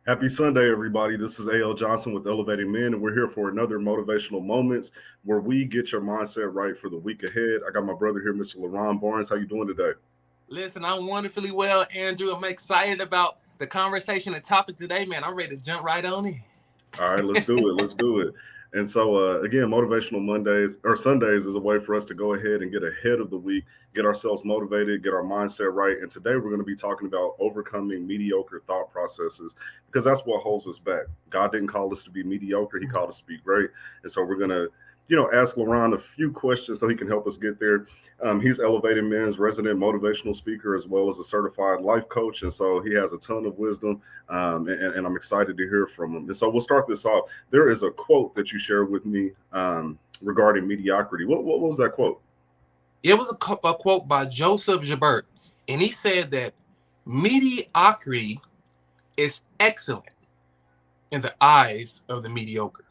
Happy Sunday, everybody. This is A.L. Johnson with Elevating Men, and we're here for another motivational moments where we get your mindset right for the week ahead. I got my brother here, Mr. LaRon Barnes. How you doing today? Listen, I'm wonderfully well, Andrew. I'm excited about the conversation and topic today, man. I'm ready to jump right on in. All right, let's do it. Let's do it. And so, again, motivational Mondays or Sundays is a way for us to go ahead and get ahead of the week, get ourselves motivated, get our mindset right. And today we're going to be talking about overcoming mediocre thought processes because that's what holds us back. God didn't call us to be mediocre; He called us to be great. And so we're going to, ask LaRon a few questions so he can help us get there. He's Elevating Men's resident motivational speaker as well as a certified life coach, and so he has a ton of wisdom, and I'm excited to hear from him. And so we'll start this off. There is a quote that you shared with me regarding mediocrity. What was that quote? It was a quote by Joseph Jabert, and he said that mediocrity is excellent in the eyes of the mediocre.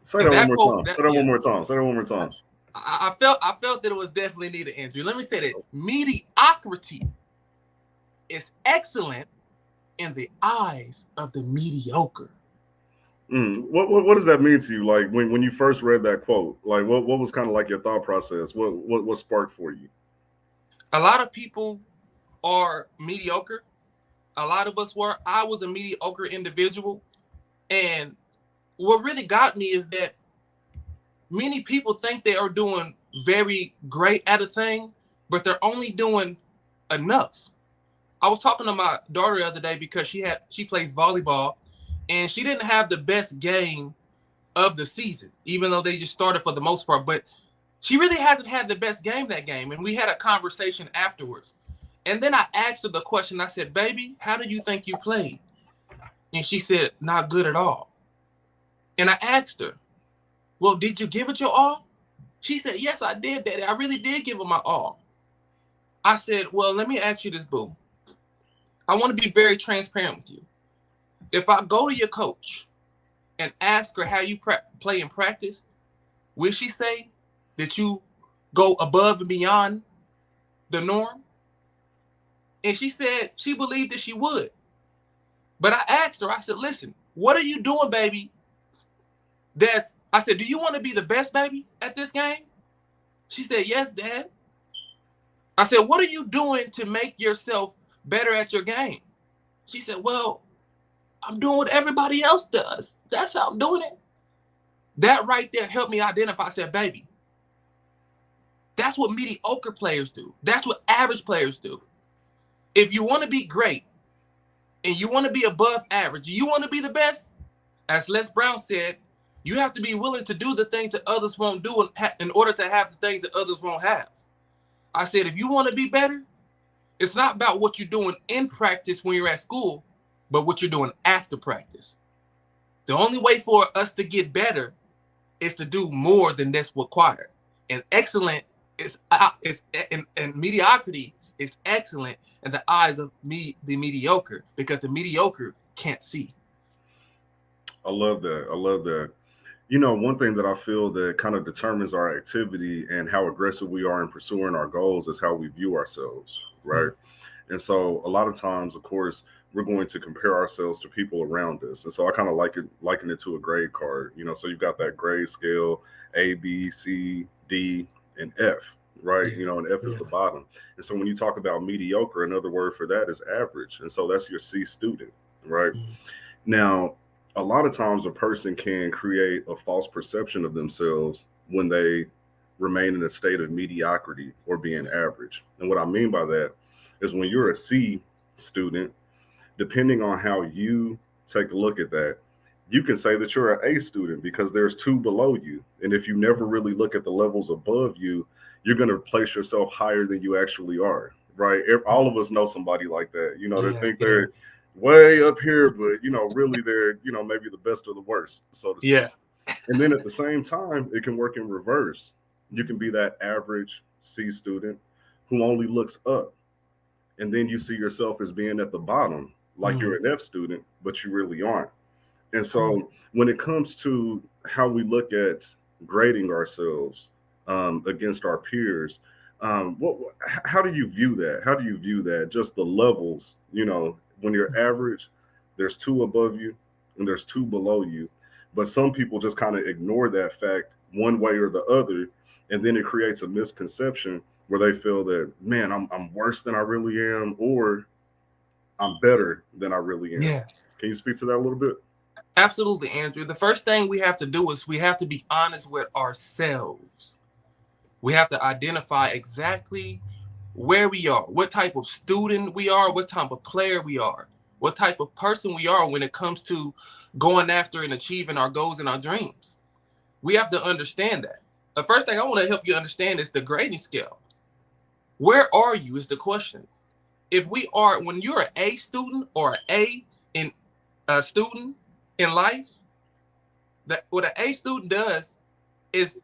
Say And that one that more quote, time. Say that one yeah, more time. Say that one more time. I felt that it was definitely needed, Andrew. Let me say that mediocrity is excellent in the eyes of the mediocre. What does that mean to you? Like when you first read that quote, like what was kind of like your thought process? What sparked for you? A lot of people are mediocre. A lot of us were. I was a mediocre individual. And what really got me is that many people think they are doing very great at a thing, but they're only doing enough. I was talking to my daughter the other day because she plays volleyball and she didn't have the best game of the season, even though they just started for the most part. But she really hasn't had the best game that game. And we had a conversation afterwards. And then I asked her the question. I said, "Baby, how do you think you played?" And she said, "Not good at all." And I asked her, "Well, did you give it your all?" She said, "Yes, I did, Daddy. I really did give it my all." I said, "Well, let me ask you this, boo. I want to be very transparent with you. If I go to your coach and ask her how you play in practice, will she say that you go above and beyond the norm?" And she said she believed that she would. But I asked her, I said, "Listen, what are you doing, baby? I said, do you want to be the best, baby, at this game?" She said, "Yes, Dad." I said, "What are you doing to make yourself better at your game?" She said, "Well, I'm doing what everybody else does. That's how I'm doing it." That right there helped me identify. I said, "Baby, that's what mediocre players do. That's what average players do. If you want to be great and you want to be above average, you want to be the best, as Les Brown said, you have to be willing to do the things that others won't do in order to have the things that others won't have." I said, if you want to be better, it's not about what you're doing in practice when you're at school, but what you're doing after practice. The only way for us to get better is to do more than that's required. And excellent and mediocrity is excellent in the eyes of the mediocre, because the mediocre can't see. I love that. I love that. One thing that I feel that kind of determines our activity and how aggressive we are in pursuing our goals is how we view ourselves, right? And so a lot of times, of course, we're going to compare ourselves to people around us. And so I kind of liken it to a grade card. So you've got that grade scale, A, B, C, D, and F, right? Yeah. And F is Yeah. the bottom. And so when you talk about mediocre, another word for that is average. And so that's your C student, right? Mm. Now, a lot of times a person can create a false perception of themselves when they remain in a state of mediocrity or being average. And what I mean by that is when you're a C student, depending on how you take a look at that, you can say that you're an A student because there's two below you. And if you never really look at the levels above you, you're going to place yourself higher than you actually are, right? All of us know somebody like that. They Yeah. think Yeah. they're way up here, but really they're, maybe the best of the worst, so to speak. Yeah. And then at the same time, it can work in reverse. You can be that average C student who only looks up, and then you see yourself as being at the bottom, like you're Mm. an F student, but you really aren't. And Mm. so when it comes to how we look at grading ourselves against our peers, how do you view that? How do you view that? Just the levels, when you're average, there's two above you and there's two below you. But some people just kind of ignore that fact one way or the other, and then it creates a misconception where they feel that, man, I'm worse than I really am, or I'm better than I really am. Yeah. Can you speak to that a little bit? Absolutely, Andrew. The first thing we have to do is we have to be honest with ourselves. We have to identify exactly where we are, what type of student we are, what type of player we are, what type of person we are when it comes to going after and achieving our goals and our dreams. We have to understand that. The first thing I want to help you understand is the grading scale. Where are you is the question. If we are, when you're an A student or an A in a student in life, that what an A student does is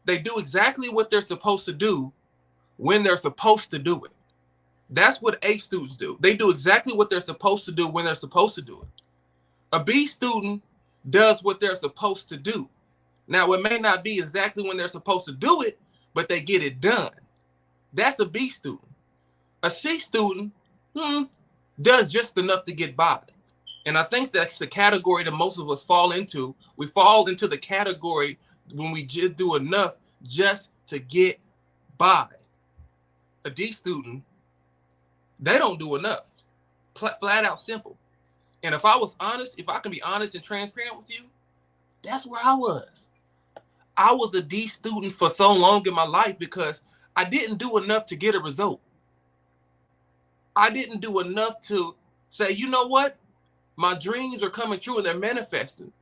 they do exactly what they're supposed to do when they're supposed to do it. That's what A students do. They do exactly what they're supposed to do when they're supposed to do it. A B student does what they're supposed to do. Now, it may not be exactly when they're supposed to do it, but they get it done. That's a B student. A C student does just enough to get by. And I think that's the category that most of us fall into. We fall into the category when we just do enough just to get by. A D student, they don't do enough. Flat out simple. And if I was honest, if I can be honest and transparent with you, that's where I was. I was a D student for so long in my life because I didn't do enough to get a result. I didn't do enough to say, you know what? My dreams are coming true and they're manifesting.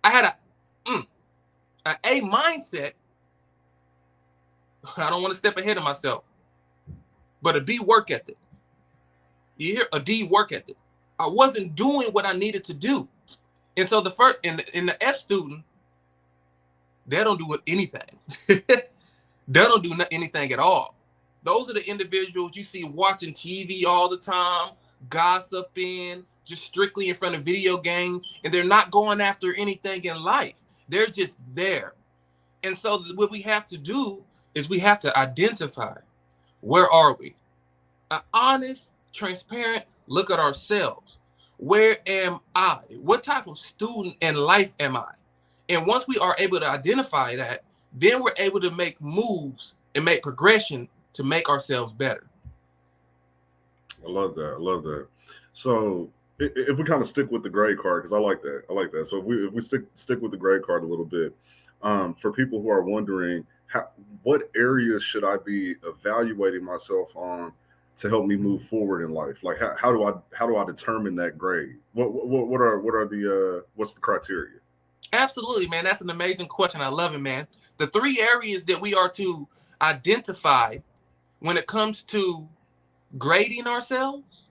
I had an A mindset. I don't want to step ahead of myself, but a B work ethic. You hear? A D work ethic. I wasn't doing what I needed to do. And so the first in the F student, they don't do anything. They don't do anything at all. Those are the individuals you see watching TV all the time, gossiping, just strictly in front of video games, and they're not going after anything in life. They're just there. And so what we have to do is we have to identify, where are we? An honest, transparent look at ourselves. Where am I? What type of student in life am I? And once we are able to identify that, then we're able to make moves and make progression to make ourselves better. I love that. I love that. So if we kind of stick with the grade card, because I like that. I like that. So if we stick with the grade card a little bit, for people who are wondering, what areas should I be evaluating myself on to help me move forward in life? Like how do I determine that grade? What are the what's the criteria? Absolutely, man. That's an amazing question. I love it, man. The three areas that we are to identify when it comes to grading ourselves.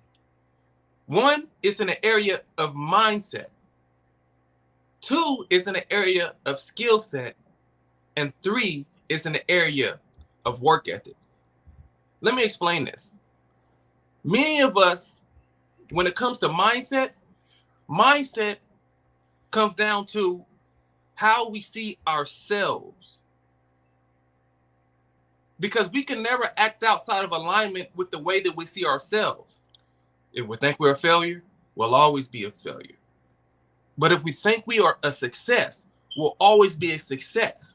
One is in the area of mindset. Two is in the area of skill set. And three is in the area of work ethic. Let me explain this. Many of us, when it comes to mindset comes down to how we see ourselves. Because we can never act outside of alignment with the way that we see ourselves. If we think we're a failure, we'll always be a failure. But if we think we are a success, we'll always be a success.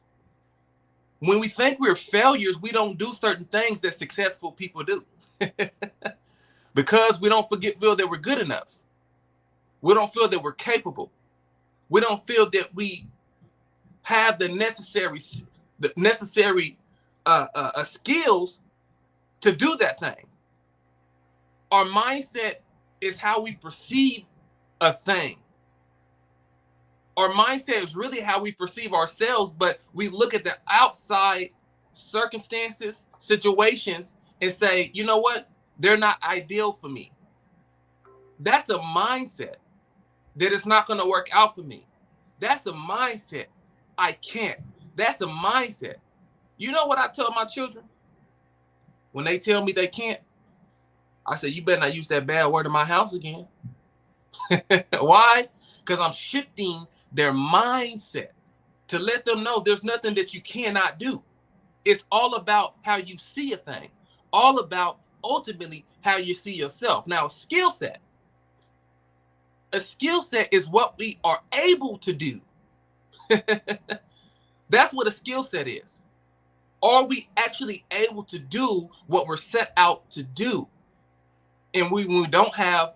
When we think we're failures, we don't do certain things that successful people do. Because we don't feel that we're good enough. We don't feel that we're capable. We don't feel that we have the necessary skills to do that thing. Our mindset is how we perceive a thing. Our mindset is really how we perceive ourselves, but we look at the outside circumstances, situations, and say, you know what? They're not ideal for me. That's a mindset that it's not going to work out for me. That's a mindset. I can't. That's a mindset. You know what I tell my children? When they tell me they can't, I say, you better not use that bad word in my house again. Why? Because I'm shifting their mindset to let them know there's nothing that you cannot do. It's all about how you see a thing, all about ultimately how you see yourself. Now, skill set. A skill set is what we are able to do. That's what a skill set is. Are we actually able to do what we're set out to do? And when we don't have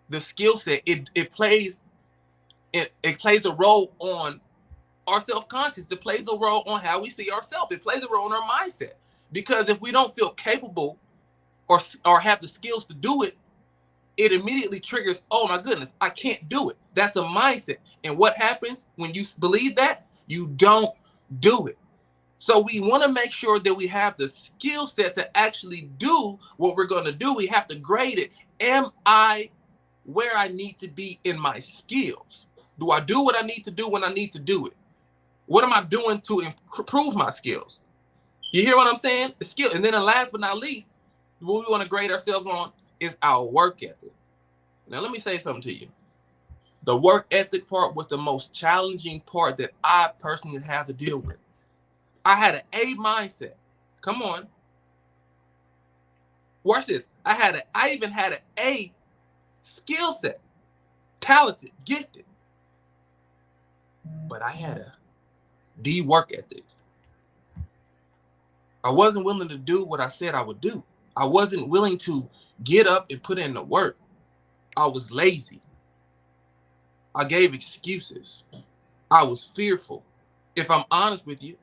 the skill set, it plays a role on our self-conscious. It plays a role on how we see ourselves. It plays a role in our mindset. Because if we don't feel capable or have the skills to do it, it immediately triggers, oh my goodness, I can't do it. That's a mindset. And what happens when you believe that? You don't do it. So we want to make sure that we have the skill set to actually do what we're going to do. We have to grade it. Am I where I need to be in my skills? Do I do what I need to do when I need to do it? What am I doing to improve my skills? You hear what I'm saying? The skill. And then last but not least, what we want to grade ourselves on is our work ethic. Now, let me say something to you. The work ethic part was the most challenging part that I personally had to deal with. I had an A mindset. Come on. Watch this. I even had an A skill set. Talented, gifted. But I had a D work ethic. I wasn't willing to do what I said I would do. I wasn't willing to get up and put in the work. I was lazy. I gave excuses. I was fearful. If I'm honest with you,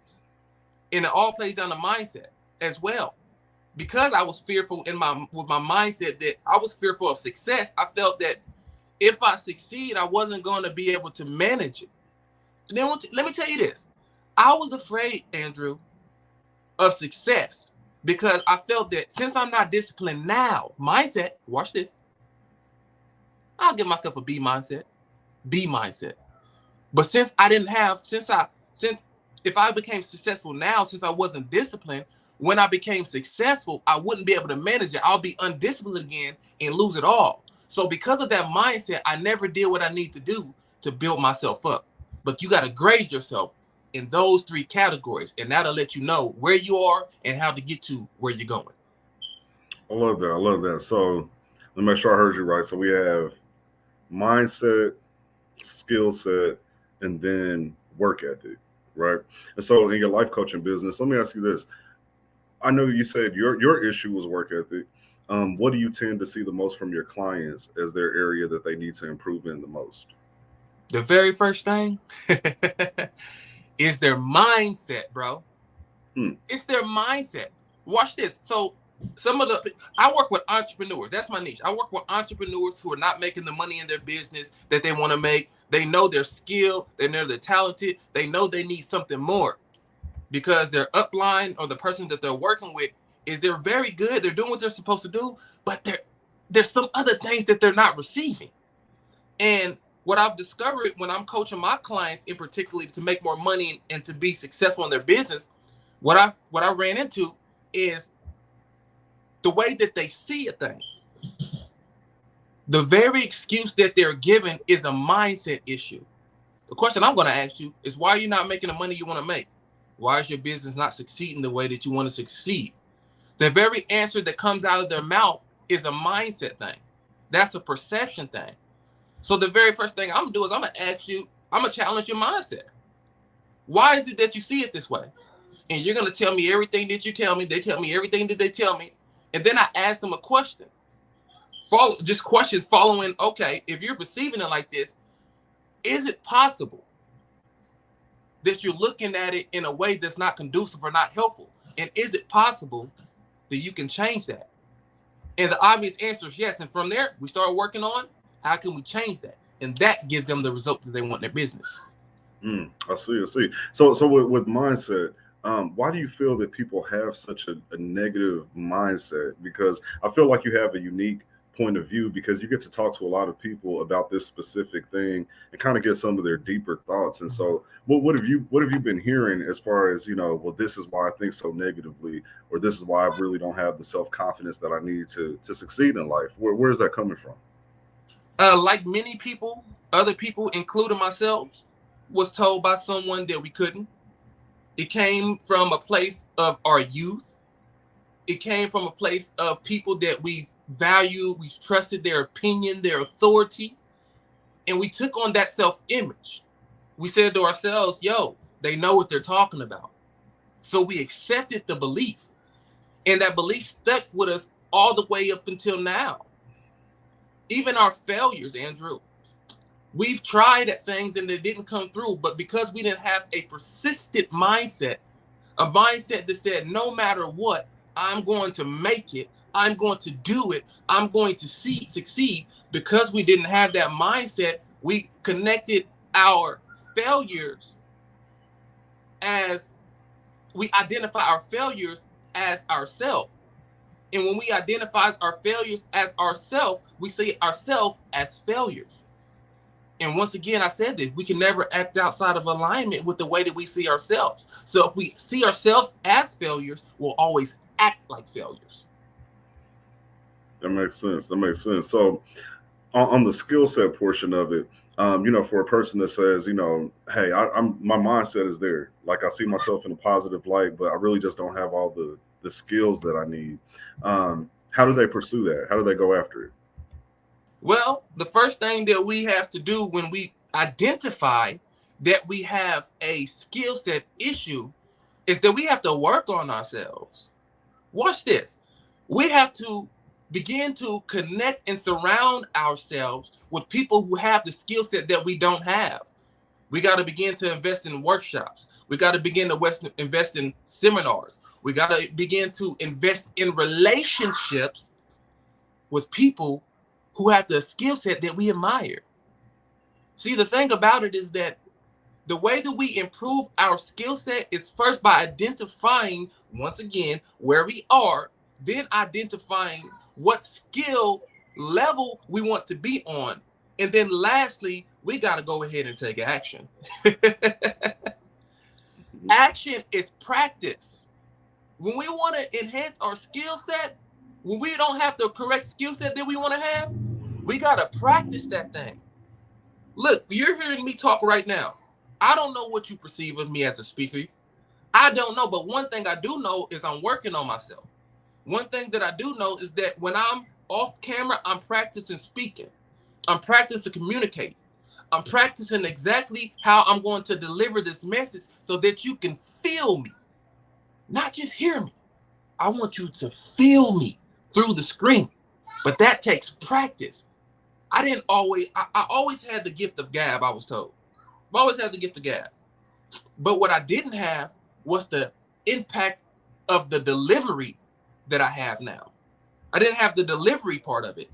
and it all plays down to mindset as well. Because I was fearful with my mindset that I was fearful of success, I felt that if I succeed, I wasn't going to be able to manage it. And then let me tell you this. I was afraid, Andrew, of success because I felt that since I'm not disciplined now, mindset, watch this, I'll give myself a B mindset. But since if I became successful now, since I wasn't disciplined, when I became successful, I wouldn't be able to manage it. I'll be undisciplined again and lose it all. So because of that mindset, I never did what I need to do to build myself up. But you got to grade yourself in those 3 categories, and that'll let you know where you are and how to get to where you're going. I love that. So let me make sure I heard you right. So we have mindset, skill set, and then work ethic, right? And so in your life coaching business, let me ask you this. I know you said your issue was work ethic. What do you tend to see the most from your clients as their area that they need to improve in the most? The very first thing is their mindset, bro. It's their mindset. Watch this. So I work with entrepreneurs. That's my niche. I work with entrepreneurs who are not making the money in their business that they want to make. They know they're skilled. They know they're talented. They know they need something more because their upline or the person that they're working with they're very good. They're doing what they're supposed to do, but there's some other things that they're not receiving. And what I've discovered when I'm coaching my clients in particular to make more money and to be successful in their business, what I ran into is the way that they see a thing. The very excuse that they're given is a mindset issue. The question I'm going to ask you is, why are you not making the money you want to make? Why is your business not succeeding the way that you want to succeed? The very answer that comes out of their mouth is a mindset thing. That's a perception thing. So the very first thing I'm going to do is I'm going to ask you, I'm going to challenge your mindset. Why is it that you see it this way? And you're going to tell me everything that you tell me. They tell me everything that they tell me. And then I ask them a question. Just questions following, okay, if you're perceiving it like this, is it possible that you're looking at it in a way that's not conducive or not helpful? And is it possible that you can change that? And the obvious answer is yes. And from there, we start working on how can we change that? And that gives them the result that they want in their business. I see. So with mindset, why do you feel that people have such a negative mindset? Because I feel like you have a unique point of view because you get to talk to a lot of people about this specific thing and kind of get some of their deeper thoughts. And so what have you been hearing as far as, well, this is why I think so negatively, or this is why I really don't have the self-confidence that I need to succeed in life? Where is that coming from? Like many people, other people, including myself, was told by someone that we couldn't. It came from a place of our youth. It came from a place of people that we've valued, we've trusted their opinion, their authority. And we took on that self-image. We said to ourselves, yo, they know what they're talking about. So we accepted the belief. And that belief stuck with us all the way up until now. Even our failures, Andrew. We've tried at things and they didn't come through, but because we didn't have a persistent mindset, a mindset that said, no matter what, I'm going to make it, I'm going to do it, I'm going to succeed. Because we didn't have that mindset, we connected our failures as we identify our failures as ourselves. And when we identify our failures as ourselves, we see ourselves as failures. And once again, I said this, we can never act outside of alignment with the way that we see ourselves. So if we see ourselves as failures, we'll always act like failures. That makes sense. That makes sense. So on the skill set portion of it, for a person that says, hey, I'm my mindset is there. Like I see myself in a positive light, but I really just don't have all the skills that I need. How do they pursue that? How do they go after it? Well, the first thing that we have to do when we identify that we have a skill set issue is that we have to work on ourselves. Watch this. We have to begin to connect and surround ourselves with people who have the skill set that we don't have. We got to begin to invest in workshops. We got to begin to invest in seminars. We got to begin to invest in relationships with people who have the skill set that we admire. See, the thing about it is that the way that we improve our skill set is first by identifying, once again, where we are, then identifying what skill level we want to be on. And then lastly, we got to go ahead and take action. Action is practice. When we want to enhance our skill set, when we don't have the correct skill set that we want to have, we got to practice that thing. Look, you're hearing me talk right now. I don't know what you perceive of me as a speaker. I don't know, but one thing I do know is I'm working on myself. One thing that I do know is that when I'm off camera, I'm practicing speaking. I'm practicing communicating. I'm practicing exactly how I'm going to deliver this message so that you can feel me, not just hear me. I want you to feel me through the screen, but that takes practice. I always had the gift of gab, I was told. I've always had the gift of gab. But what I didn't have was the impact of the delivery that I have now. I didn't have the delivery part of it.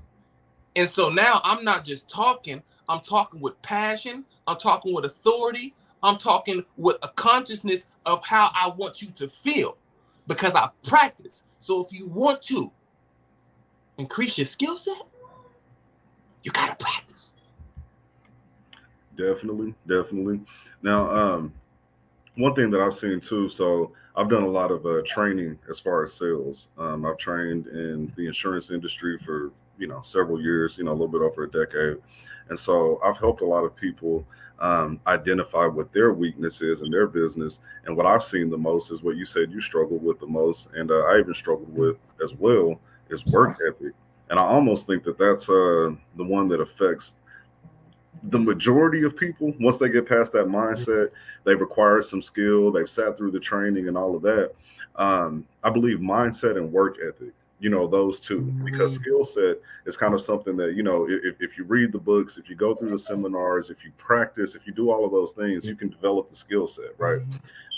And so now I'm not just talking, I'm talking with passion, I'm talking with authority, I'm talking with a consciousness of how I want you to feel because I practice. So if you want to increase your skill set, you got to practice. Definitely, definitely. Now, one thing that I've seen too, so I've done a lot of training as far as sales. I've trained in the insurance industry for several years, a little bit over a decade, and so I've helped a lot of people identify what their weakness is in their business. And what I've seen the most is what you said you struggled with the most, and I even struggled with as well is work ethic. And I almost think that that's the one that affects the majority of people. Once they get past that mindset, they've acquired some skill, they've sat through the training and all of that. I believe mindset and work ethic, those two, because skill set is kind of something that, if you read the books, if you go through the seminars, if you practice, if you do all of those things, you can develop the skill set, right?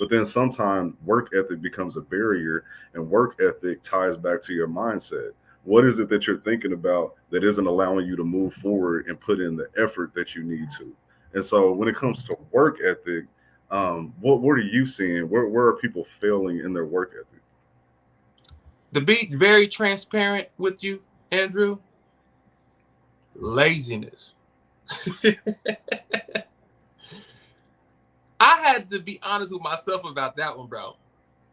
But then sometimes work ethic becomes a barrier, and work ethic ties back to your mindset. What is it that you're thinking about that isn't allowing you to move forward and put in the effort that you need to? And so when it comes to work ethic, what are you seeing? Where are people failing in their work ethic? To be very transparent with you, Andrew, laziness. I had to be honest with myself about that one, bro.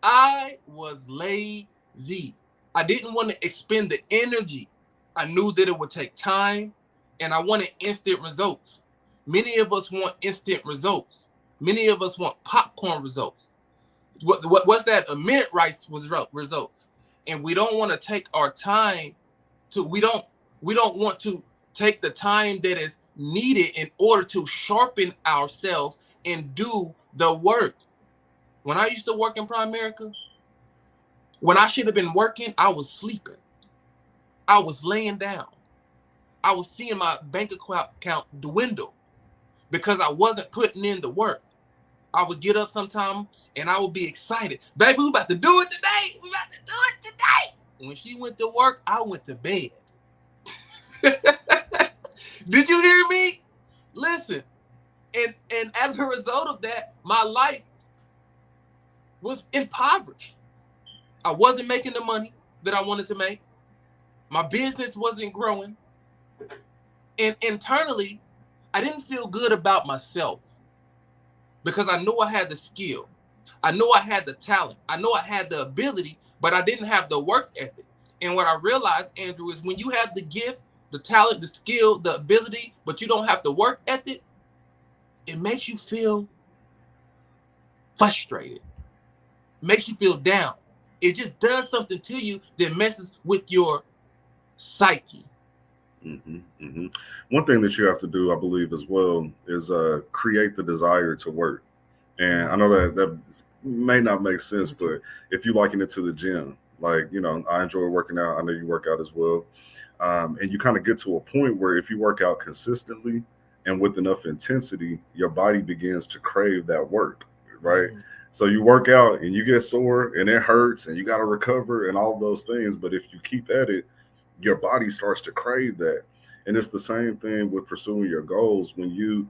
I was lazy. I didn't want to expend the energy. I knew that it would take time, and I wanted instant results. Many of us want instant results. Many of us want popcorn results. What's that? A minute rice was results. And we don't want to take our time to. We don't want to take the time that is needed in order to sharpen ourselves and do the work. When I used to work in Primerica, when I should have been working, I was sleeping. I was laying down. I was seeing my bank account dwindle because I wasn't putting in the work. I would get up sometime and I would be excited. Baby, we about to do it today. We about to do it today. When she went to work, I went to bed. Did you hear me? Listen. And as a result of that, my life was impoverished. I wasn't making the money that I wanted to make. My business wasn't growing. And internally, I didn't feel good about myself because I knew I had the skill. I knew I had the talent. I know I had the ability, but I didn't have the work ethic. And what I realized, Andrew, is when you have the gift, the talent, the skill, the ability, but you don't have the work ethic, it makes you feel frustrated. It makes you feel down. It just does something to you that messes with your psyche. Mm-hmm, mm-hmm. One thing that you have to do, I believe, as well, is create the desire to work. And I know that may not make sense, but if you liken it to the gym, like, I enjoy working out. I know you work out as well. And you kind of get to a point where if you work out consistently and with enough intensity, your body begins to crave that work, right? Mm-hmm. So you work out and you get sore and it hurts and you got to recover and all of those things. But if you keep at it, your body starts to crave that. And it's the same thing with pursuing your goals. When you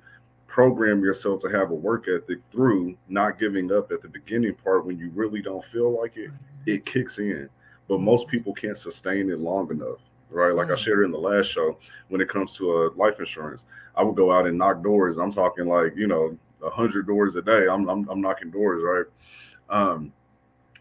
program yourself to have a work ethic through not giving up at the beginning part, when you really don't feel like it, it kicks in. But most people can't sustain it long enough, right? Like I shared in the last show, when it comes to life insurance, I would go out and knock doors. I'm talking like, 100 doors a day. I'm knocking doors, right? Um,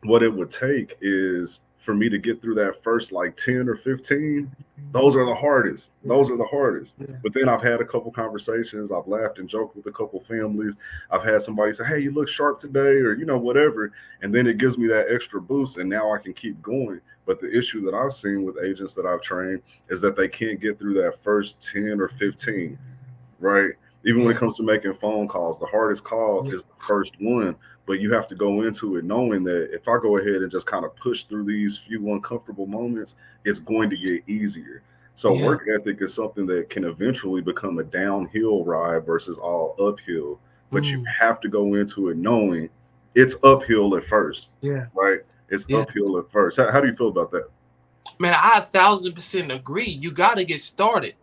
what it would take is for me to get through that first like 10 or 15. Those are the hardest. Those are the hardest. Yeah. But then I've had a couple conversations. I've laughed and joked with a couple families. I've had somebody say, hey, you look sharp today, or whatever. And then it gives me that extra boost, and now I can keep going. But the issue that I've seen with agents that I've trained is that they can't get through that first 10 or 15, right? Even when it comes to making phone calls, the hardest call is the first one. But you have to go into it knowing that if I go ahead and just kind of push through these few uncomfortable moments, it's going to get easier. So Yeah. work ethic is something that can eventually become a downhill ride versus all uphill. But you Mm. have to go into it knowing it's uphill at first, Yeah. right? It's Yeah. uphill at first. How do you feel about that? Man, I 1,000% agree. You got to get started.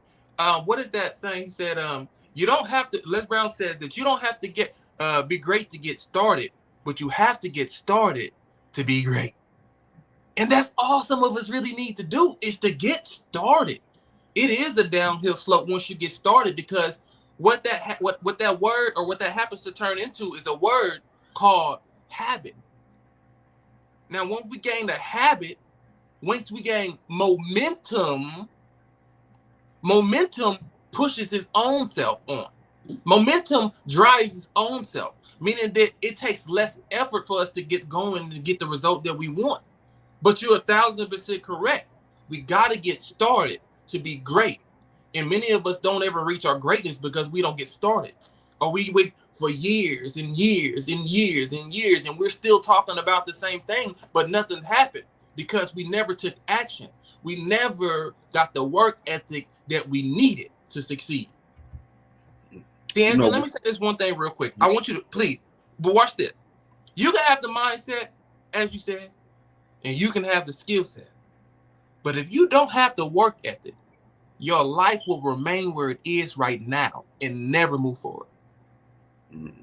What is that saying? He said, you don't have to. Les Brown said that you don't have to be great to get started, but you have to get started to be great. And that's all some of us really need to do is to get started. It is a downhill slope once you get started because what that word or what that happens to turn into is a word called habit. Now, once we gain the habit, once we gain momentum pushes his own self on. Momentum drives his own self, meaning that it takes less effort for us to get going and get the result that we want. But you're 1,000% correct. We got to get started to be great. And many of us don't ever reach our greatness because we don't get started. Or we wait for years and years and years and years, and we're still talking about the same thing, but nothing happened because we never took action. We never got the work ethic that we needed to succeed. See, You Andrew, let know, me say this one thing real quick. I want you to please, but watch this. You can have the mindset, as you said, and you can have the skill set. But if you don't have the work ethic, your life will remain where it is right now and never move forward. mm,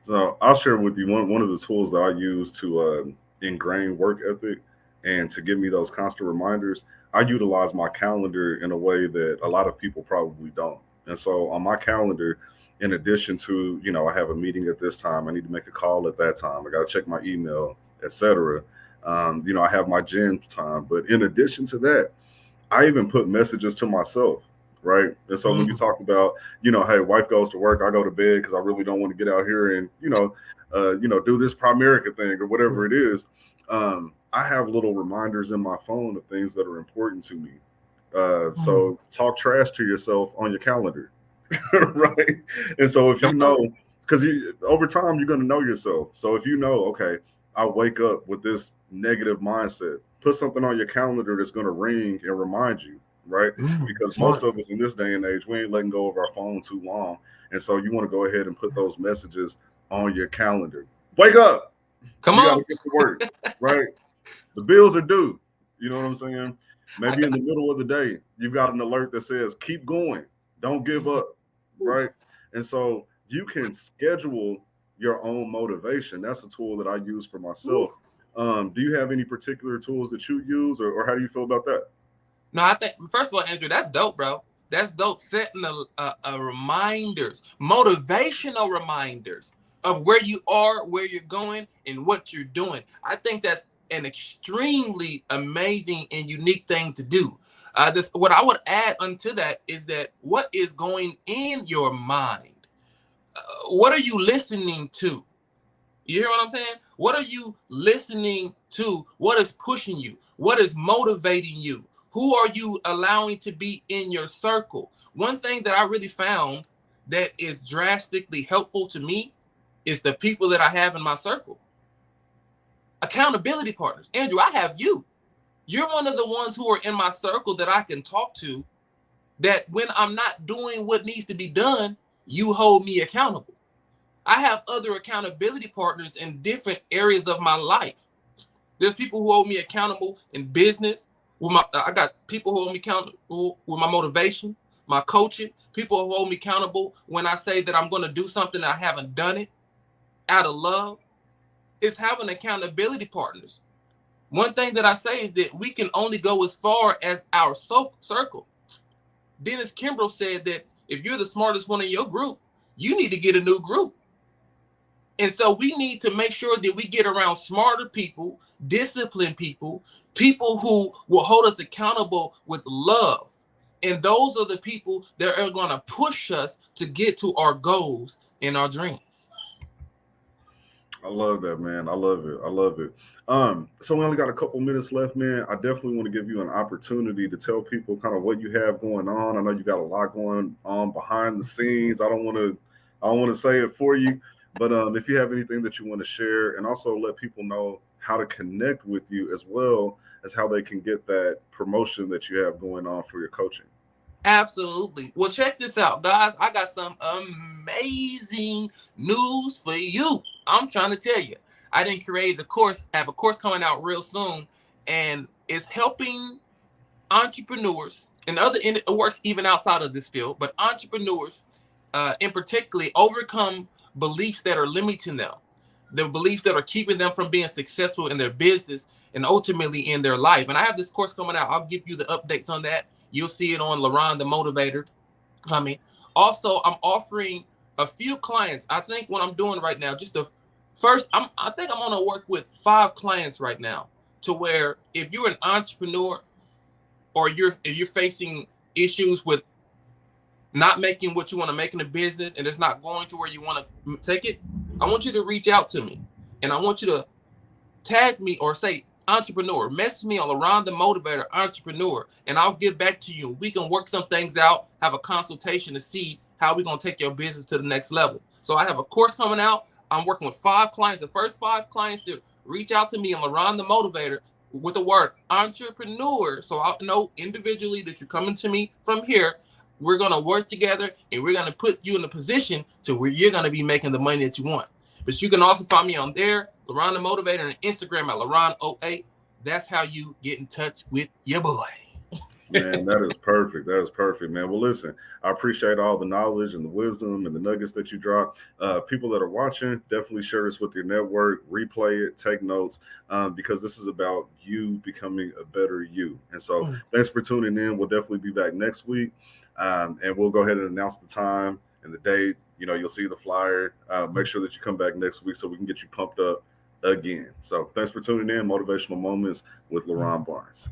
so I'll share with you one of the tools that I use to ingrain work ethic and to give me those constant reminders. I utilize my calendar in a way that a lot of people probably don't. And so on my calendar, in addition to, I have a meeting at this time, I need to make a call at that time, I got to check my email, etc. I have my gym time. But in addition to that, I even put messages to myself, right? And so when you Mm. talk about, hey, wife goes to work, I go to bed because I really don't want to get out here and, do this Primerica thing or whatever it is. I have little reminders in my phone of things that are important to me. Mm. So talk trash to yourself on your calendar. right? And so if you Come on. know, because you over time you're going to know yourself. So if you know, okay, I wake up with this negative mindset, put something on your calendar that's going to ring and remind you, right? Because most Smart. of us in this day and age, we ain't letting go of our phone too long, and so you want to go ahead and put those messages on your calendar. Wake up! Come You got on. to get to work, right? The bills are due. You know what I'm saying? I Maybe in got. the middle of the day, you've got an alert that says, keep going, don't give up, right? And so you can schedule your own motivation. That's a tool that I use for myself. Do you have any particular tools that you use, or how do you feel about that? No, I think first of all, Andrew, that's dope, bro. That's dope. Setting a reminders, motivational reminders of where you are, where you're going, and what you're doing. I think that's an extremely amazing and unique thing to do. This what I would add unto that is that what is going in your mind? What are you listening to? You hear what I'm saying? What are you listening to? What is pushing you? What is motivating you? Who are you allowing to be in your circle? One thing that I really found that is drastically helpful to me is the people that I have in my circle. Accountability partners. Andrew, I have you. You're one of the ones who are in my circle that I can talk to, that when I'm not doing what needs to be done, you hold me accountable. I have other accountability partners in different areas of my life. There's people who hold me accountable in business. I got people who hold me accountable with my motivation, my coaching. People who hold me accountable when I say that I'm going to do something and I haven't done it out of love. It's having accountability partners. One thing that I say is that we can only go as far as our circle. Dennis Kimbrough said that if you're the smartest one in your group, you need to get a new group. And so we need to make sure that we get around smarter people, disciplined people, people who will hold us accountable with love. And those are the people that are going to push us to get to our goals and our dreams. I love that, man. I love it. I love it. So we only got a couple minutes left, man. I definitely want to give you an opportunity to tell people kind of what you have going on. I know you got a lot going on behind the scenes. I don't want to say it for you, but if you have anything that you want to share, and also let people know how to connect with you as well as how they can get that promotion that you have going on for your coaching. Absolutely. Well, check this out, guys. I got some amazing news for you. I'm trying to tell you. I didn't create the course, I have a course coming out real soon, and it's helping entrepreneurs and it works even outside of this field, but entrepreneurs in particularly overcome beliefs that are limiting them, the beliefs that are keeping them from being successful in their business and ultimately in their life. And I have this course coming out. I'll give you the updates on that. You'll see it on LaRon the Motivator coming. Also, I'm offering a few clients. I think what I'm doing right now, just the first, I think I'm going to work with 5 clients right now, to where if you're an entrepreneur or if you're facing issues with not making what you want to make in a business and it's not going to where you want to take it, I want you to reach out to me, and I want you to tag me or say entrepreneur, message me on Around the Motivator Entrepreneur, and I'll get back to you. We can work some things out, have a consultation to see how we're going to take your business to the next level. So I have a course coming out. I'm working with 5 clients. The first 5 clients to reach out to me on Around the Motivator with the word entrepreneur, so I'll know individually that you're coming to me from here. We're going to work together, and we're going to put you in a position to where you're going to be making the money that you want. But you can also find me on there, LaRon the Motivator, and Instagram at LaRon08. That's how you get in touch with your boy. Man, that is perfect. That is perfect, man. Well, listen, I appreciate all the knowledge and the wisdom and the nuggets that you drop. People that are watching, definitely share this with your network, replay it, take notes, because this is about you becoming a better you. And so thanks for tuning in. We'll definitely be back next week, and we'll go ahead and announce the time and the date. You know, you'll see the flyer. Make sure that you come back next week so we can get you pumped up again. So thanks for tuning in. Motivational Moments with LaRon Barnes.